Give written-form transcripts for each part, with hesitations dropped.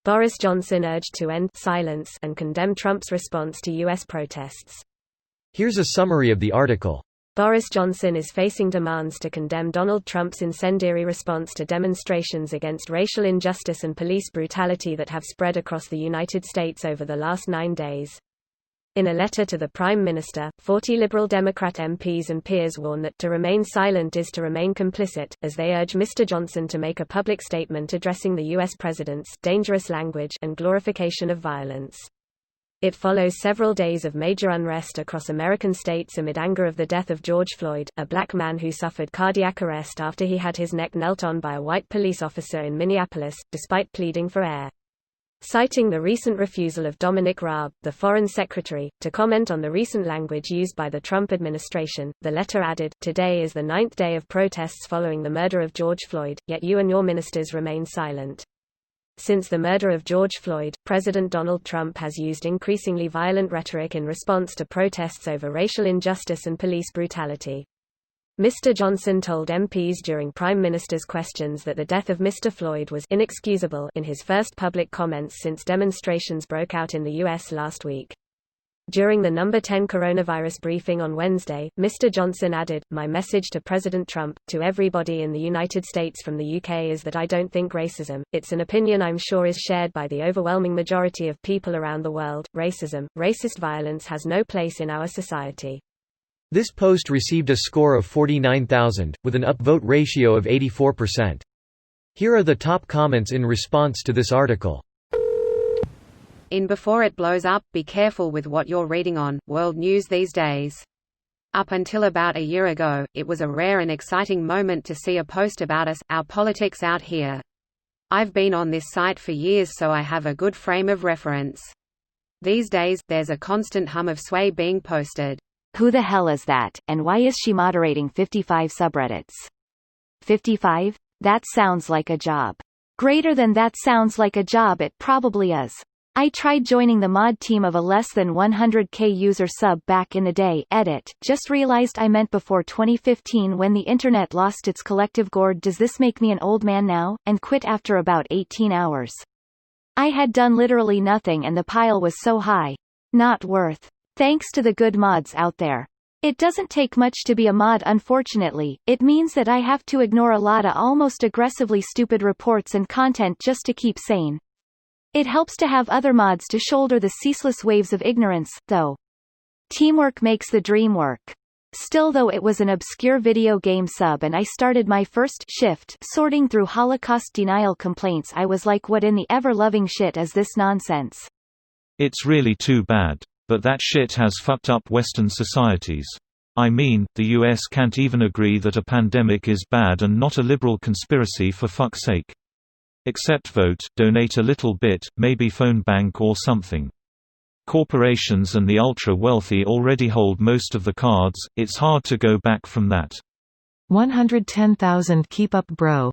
Boris Johnson urged to end silence and condemn Trump's response to U.S. protests. Here's a summary of the article. Boris Johnson is facing demands to condemn Donald Trump's incendiary response to demonstrations against racial injustice and police brutality that have spread across the United States over the last 9 days. In a letter to the Prime Minister, 40 Liberal Democrat MPs and peers warn that to remain silent is to remain complicit, as they urge Mr. Johnson to make a public statement addressing the U.S. president's dangerous language and glorification of violence. It follows several days of major unrest across American states amid anger of the death of George Floyd, a black man who suffered cardiac arrest after he had his neck knelt on by a white police officer in Minneapolis, despite pleading for air. Citing the recent refusal of Dominic Raab, the Foreign Secretary, to comment on the recent language used by the Trump administration, the letter added, "Today is the 9th day of protests following the murder of George Floyd, yet you and your ministers remain silent." Since the murder of George Floyd, President Donald Trump has used increasingly violent rhetoric in response to protests over racial injustice and police brutality. Mr. Johnson told MPs during Prime Minister's questions that the death of Mr. Floyd was inexcusable in his first public comments since demonstrations broke out in the U.S. last week. During the No. 10 coronavirus briefing on Wednesday, Mr. Johnson added, "My message to President Trump, to everybody in the United States from the UK is that I don't think racism, it's an opinion I'm sure is shared by the overwhelming majority of people around the world, racist violence has no place in our society." This post received a score of 49,000, with an upvote ratio of 84%. Here are the top comments in response to this article. Before it blows up, be careful with what you're reading on world news these days. Up until about a year ago, it was a rare and exciting moment to see a post about us, our politics out here. I've been on this site for years, so I have a good frame of reference. These days, there's a constant hum of sway being posted. Who the hell is that, and why is she moderating 55 subreddits? 55? That sounds like a job. Greater than that sounds like a job, it probably is. I tried joining the mod team of a less than 100k user sub back in the day, edit, just realized I meant before 2015 when the internet lost its collective gourd. Does this make me an old man now? And quit after about 18 hours. I had done literally nothing and the pile was so high. Not worth. Thanks to the good mods out there. It doesn't take much to be a mod, unfortunately. It means that I have to ignore a lot of almost aggressively stupid reports and content just to keep sane. It helps to have other mods to shoulder the ceaseless waves of ignorance, though. Teamwork makes the dream work. Still, though, it was an obscure video game sub and I started my first shift sorting through Holocaust denial complaints. I was like, what in the ever-loving shit is this nonsense? It's really too bad. But that shit has fucked up Western societies. I mean, the US can't even agree that a pandemic is bad and not a liberal conspiracy, for fuck's sake. Except vote, donate a little bit, maybe phone bank or something. Corporations and the ultra-wealthy already hold most of the cards, it's hard to go back from that. 110,000 keep up, bro.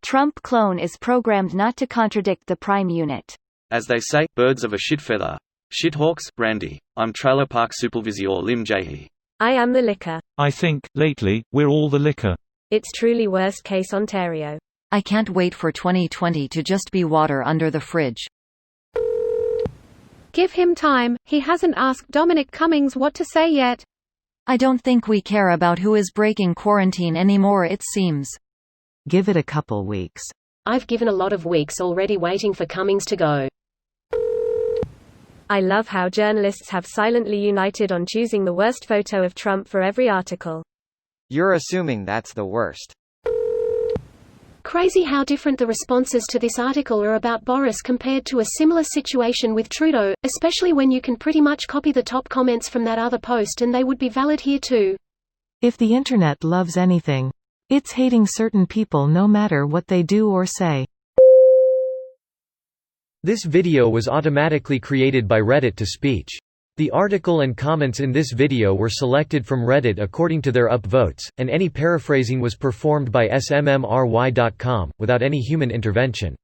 Trump clone is programmed not to contradict the prime unit. As they say, birds of a shit feather. Shithawks, Randy. I'm Trailer Park Supervisor Lim Jahe. I am the liquor. I think, lately, we're all the liquor. It's truly worst case Ontario. I can't wait for 2020 to just be water under the fridge. Give him time, he hasn't asked Dominic Cummings what to say yet. I don't think we care about who is breaking quarantine anymore, it seems. Give it a couple weeks. I've given a lot of weeks already waiting for Cummings to go. I love how journalists have silently united on choosing the worst photo of Trump for every article. You're assuming that's the worst. Crazy how different the responses to this article are about Boris compared to a similar situation with Trudeau, especially when you can pretty much copy the top comments from that other post and they would be valid here too. If the internet loves anything, it's hating certain people no matter what they do or say. This video was automatically created by Reddit to speech. The article and comments in this video were selected from Reddit according to their upvotes, and any paraphrasing was performed by smmry.com, without any human intervention.